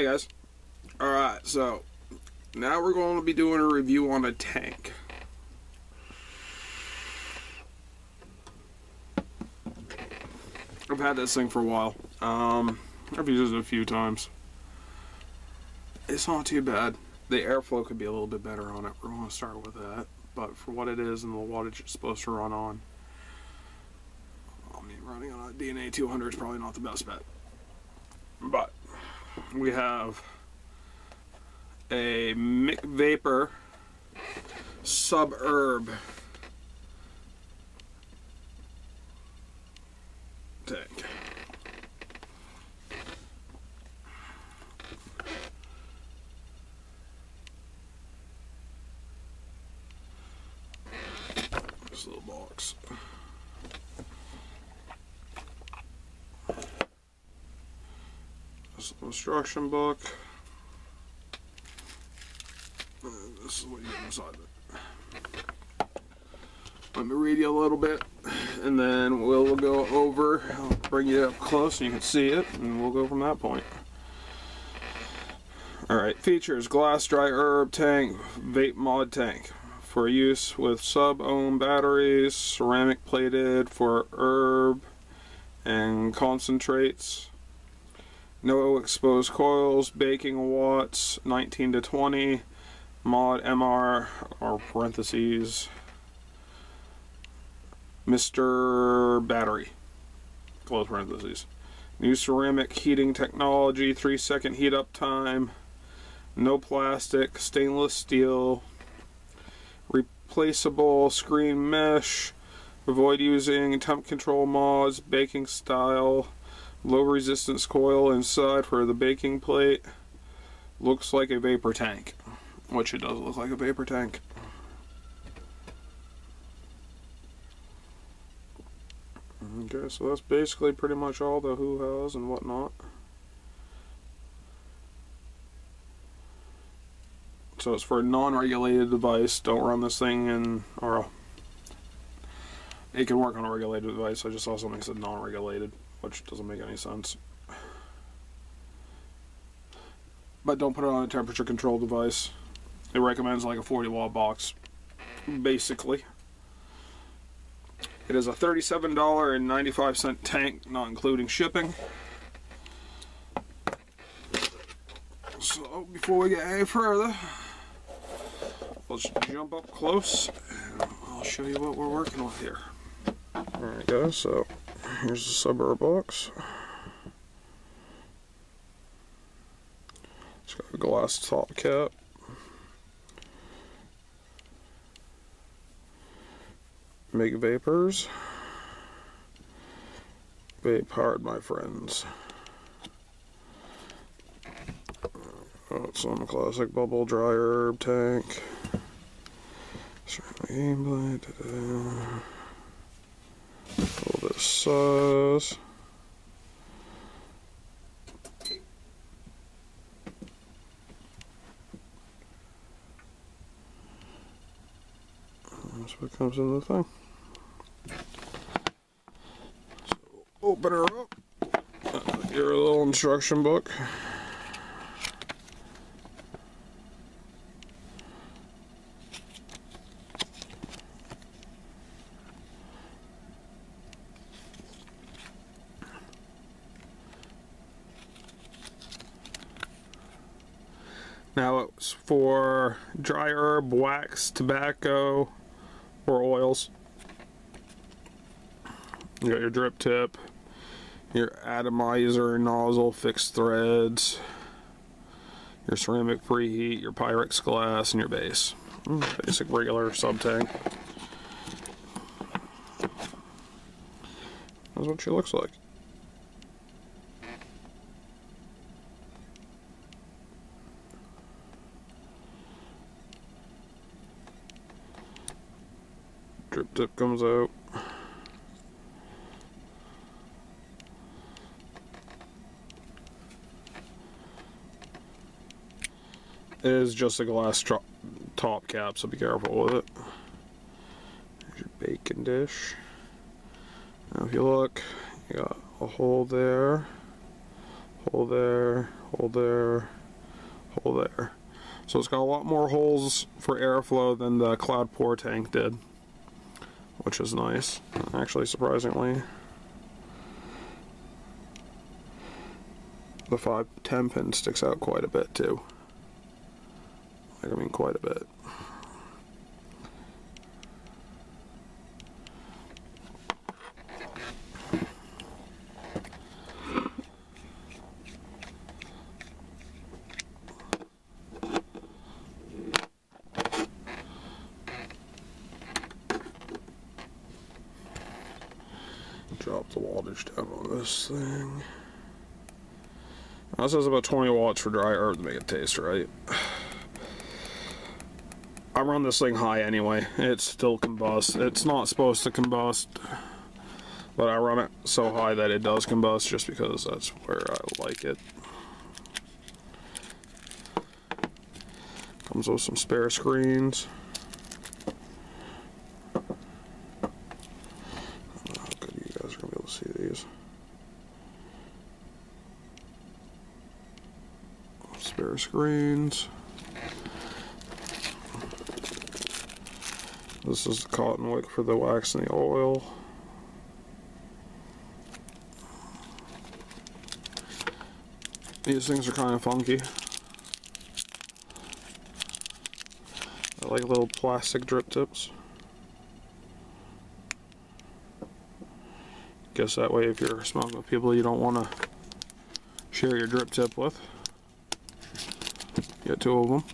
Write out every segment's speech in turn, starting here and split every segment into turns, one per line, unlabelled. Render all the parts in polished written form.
Hey guys, alright, so now we're going to be doing a review on a tank. I've had this thing for a while. I've used it a few times. It's not too bad. The airflow could be a little bit better on it. We're going to start with that. But for what it is and the wattage it's supposed to run on, I mean, running on a DNA 200 is probably not the best bet. But we have a Mig Vapor Sub-Herb tank. This little box. This instruction book. This is what you get inside of it. Let me read you a little bit, and then we'll go over. I'll bring you up close so you can see it, and we'll go from that point. Alright, features: glass dry herb tank, vape mod tank. For use with sub-ohm batteries, ceramic plated for herb and concentrates. No exposed coils, baking watts 19 to 20, mod MR or parentheses Mr. Battery, close parentheses. New ceramic heating technology, 3-second heat up time, no plastic, stainless steel, replaceable screen mesh, avoid using temp control mods, baking style, low resistance coil inside for the baking plate. Looks like a vapor tank, which it does look like a vapor tank. Okay, so that's basically pretty much all the hoo-has and whatnot. So it's for a non-regulated device. Don't run this thing in, or it can work on a regulated device. I just saw something that said non-regulated, which doesn't make any sense. But don't put it on a temperature control device. It recommends like a 40-watt box, basically. It is a $37.95 tank, not including shipping. So before we get any further, let's jump up close and I'll show you what we're working with here. Alright guys, so here's the Sub-Herb box. It's got a glass top cap. Mig Vapors. Vape hard, my friends. Oh, it's on the classic bubble dry herb tank. Game blade. A little bit of size. That's what comes in the thing. So open her up. Your little instruction book. Now it's for dry herb, wax, tobacco, or oils. You got your drip tip, your atomizer, nozzle, fixed threads, your ceramic preheat, your Pyrex glass, and your base. Basic regular sub tank. That's what she looks like. Drip tip comes out. It is just a glass top cap, so be careful with it. There's your baking dish. Now if you look, you got a hole there, hole there, hole there, hole there. So it's got a lot more holes for airflow than the cloud pour tank did, which is nice, actually, surprisingly. The 510 pin sticks out quite a bit too. Like, I mean, quite a bit. Drop the wattage down on this thing. Now, this has about 20 watts for dry herb to make it taste right. I run this thing high anyway. It still combusts. It's not supposed to combust, but I run it so high that it does combust just because that's where I like it. Comes with some spare screens. I don't know how good you guys are going to be able to see these. Spare screens. This is the cotton wick for the wax and the oil. These things are kind of funky. I like little plastic drip tips. Guess that way if you're smoking with people you don't want to share your drip tip with, get two of them.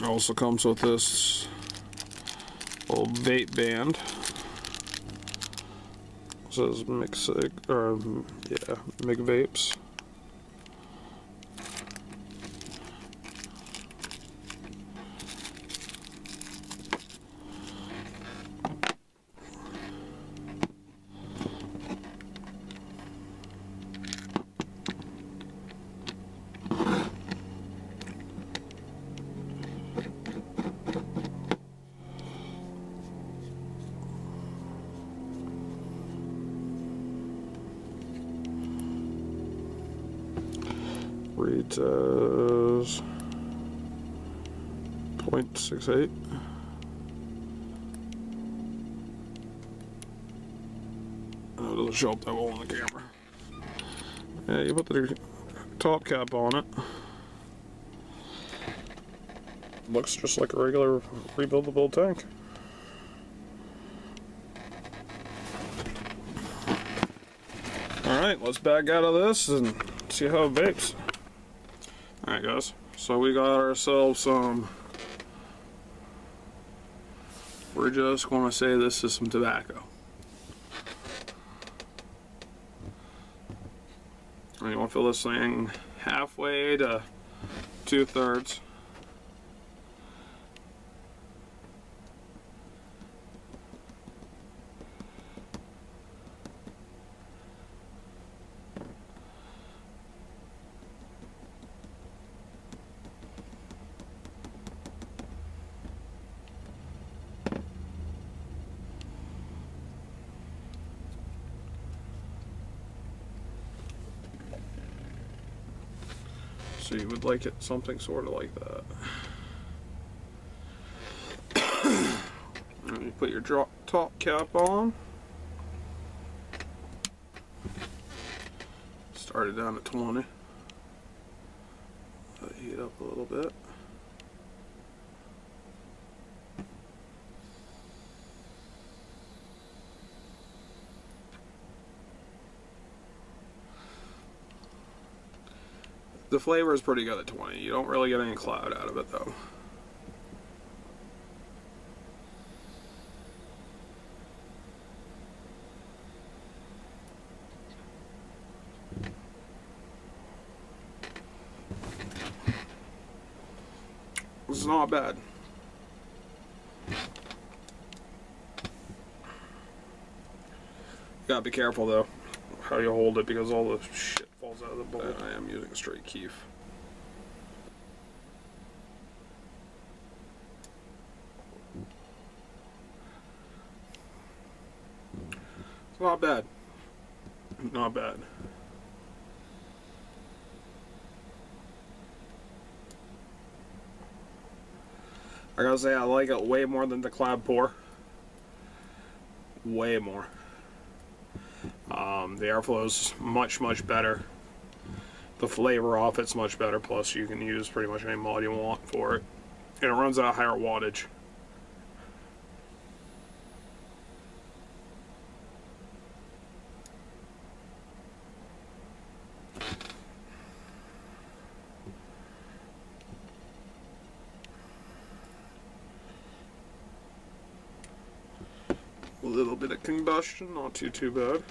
Also comes with this old vape band. It says Mig Vapes. Reads as 0.68. Oh, it doesn't show up that well on the camera. Yeah, you put the top cap on it. Looks just like a regular rebuildable tank. Alright, let's back out of this and see how it vapes. Alright guys, so we got ourselves some, we're just going to say this is some tobacco. And you want to fill this thing halfway to 2/3. So you would like it something sort of like that. And you put your top cap on. Start it down at 20. Let it heat up a little bit. The flavor is pretty good at 20. You don't really get any cloud out of it though. This is not bad. You gotta be careful though. how you hold it because all the shit falls out of the bowl. And I am using a straight keef. It's not bad. Not bad. I gotta say, I like it way more than the Clad Pour. Way more. The airflow is much better. The flavor off it's much better. Plus, you can use pretty much any mod you want for it, and it runs at a higher wattage. A little bit of combustion, not too bad.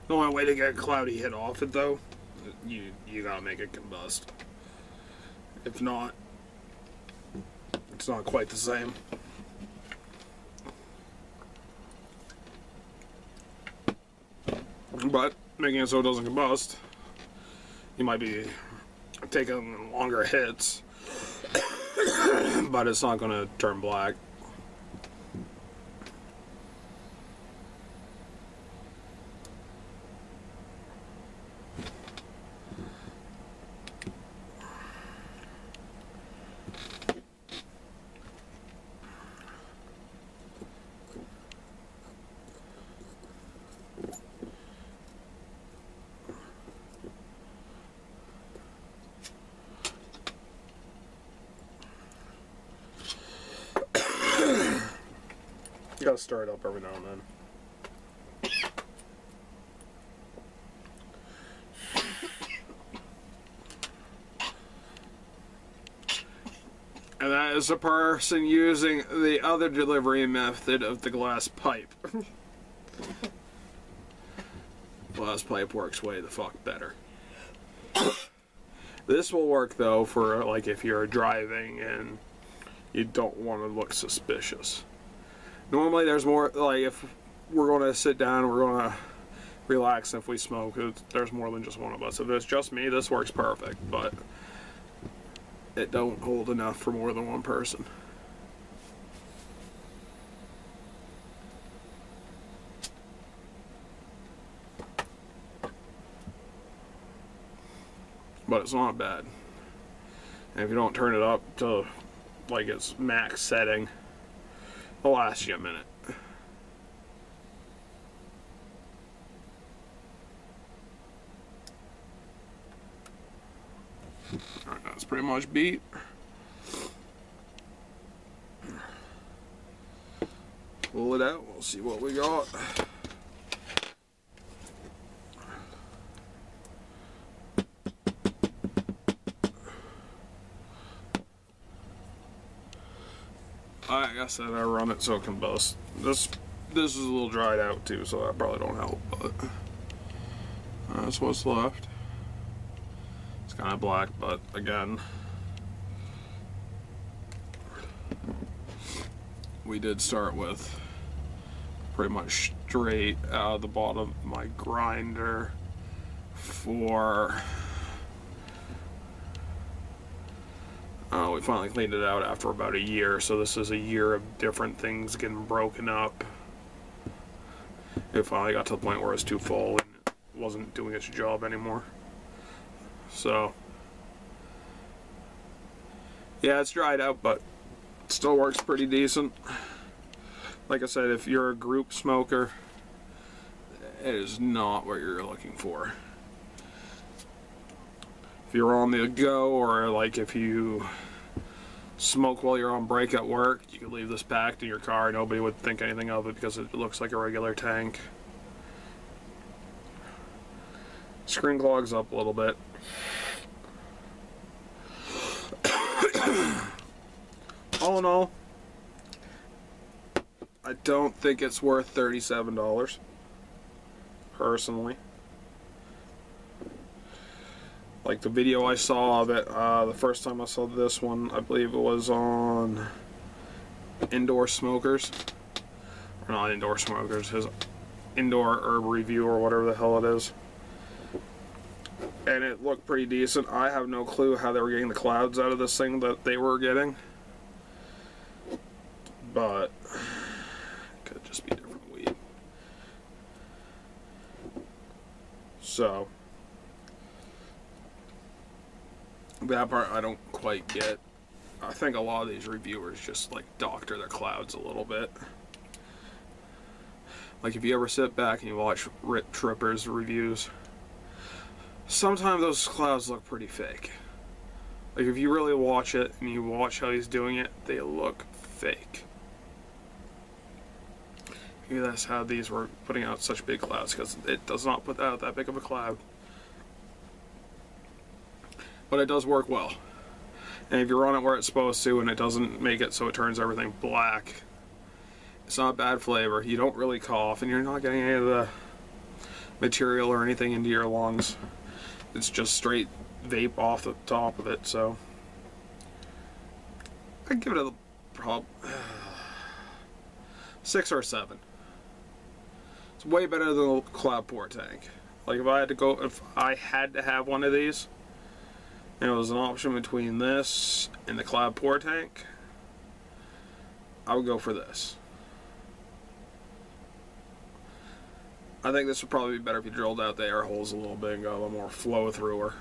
The only way to get a cloudy hit off it, though, you gotta make it combust. If not, it's not quite the same. But making it so it doesn't combust, you might be taking longer hits, but it's not going to turn black. You gotta stir it up every now and then. And that is a person using the other delivery method of the glass pipe. Glass pipe works way the fuck better. This will work though for like if you're driving and you don't want to look suspicious. Normally there's more, like if we're going to sit down, we're going to relax if we smoke, there's more than just one of us. If it's just me, this works perfect, but it don't hold enough for more than one person. But it's not bad. And if you don't turn it up to like its max setting, it'll last you a minute. Alright, that's pretty much beat. Pull it out, we'll see what we got. Like I said, I run it so it can bust. This is a little dried out too, so that probably don't help, but that's what's left. It's kind of black, but again, we did start with pretty much straight out of the bottom of my grinder for we finally cleaned it out after about a year, so this is a year of different things getting broken up. It finally got to the point where it was too full and it wasn't doing its job anymore. So yeah, it's dried out, but it still works pretty decent. Like I said, if you're a group smoker, it is not what you're looking for. If you're on the go, or like if you smoke while you're on break at work, you could leave this packed in your car. Nobody would think anything of it because it looks like a regular tank. Screen clogs up a little bit. All in all, I don't think it's worth $37. personally. Like the video I saw of it, the first time I saw this one, I believe it was on Indoor Smokers. Or not Indoor Smokers, his Indoor Herb Review or whatever the hell it is. And it looked pretty decent. I have no clue how they were getting the clouds out of this thing that they were getting. But it could just be different weed. So that part I don't quite get. I think a lot of these reviewers just like doctor their clouds a little bit. Like if you ever sit back and you watch Rip Tripper's reviews, sometimes those clouds look pretty fake. Like if you really watch it and you watch how he's doing it, they look fake. Maybe that's how these were putting out such big clouds, because it does not put out that big of a cloud. But it does work well. And if you run it where it's supposed to and it doesn't make it so it turns everything black, it's not bad flavor. You don't really cough and you're not getting any of the material or anything into your lungs. It's just straight vape off the top of it, so I'd give it a 6 or 7. It's way better than the clamoring tank. Like if I had to have one of these, and it was an option between this and the clamoring tank, I would go for this. I think this would probably be better if you drilled out the air holes a little bit and got a little more flow through her.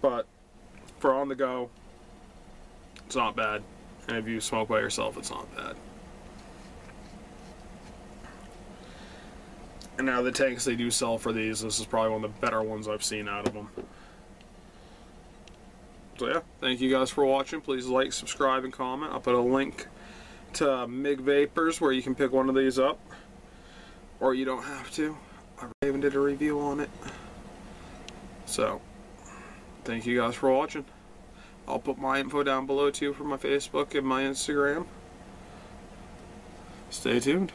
But for on the go, it's not bad. And if you smoke by yourself, it's not bad. And now the tanks they do sell for these, this is probably one of the better ones I've seen out of them. So yeah, thank you guys for watching. Please like, subscribe, and comment. I'll put a link to Mig Vapors where you can pick one of these up. Or you don't have to. I even did a review on it. So, thank you guys for watching. I'll put my info down below too for my Facebook and my Instagram. Stay tuned.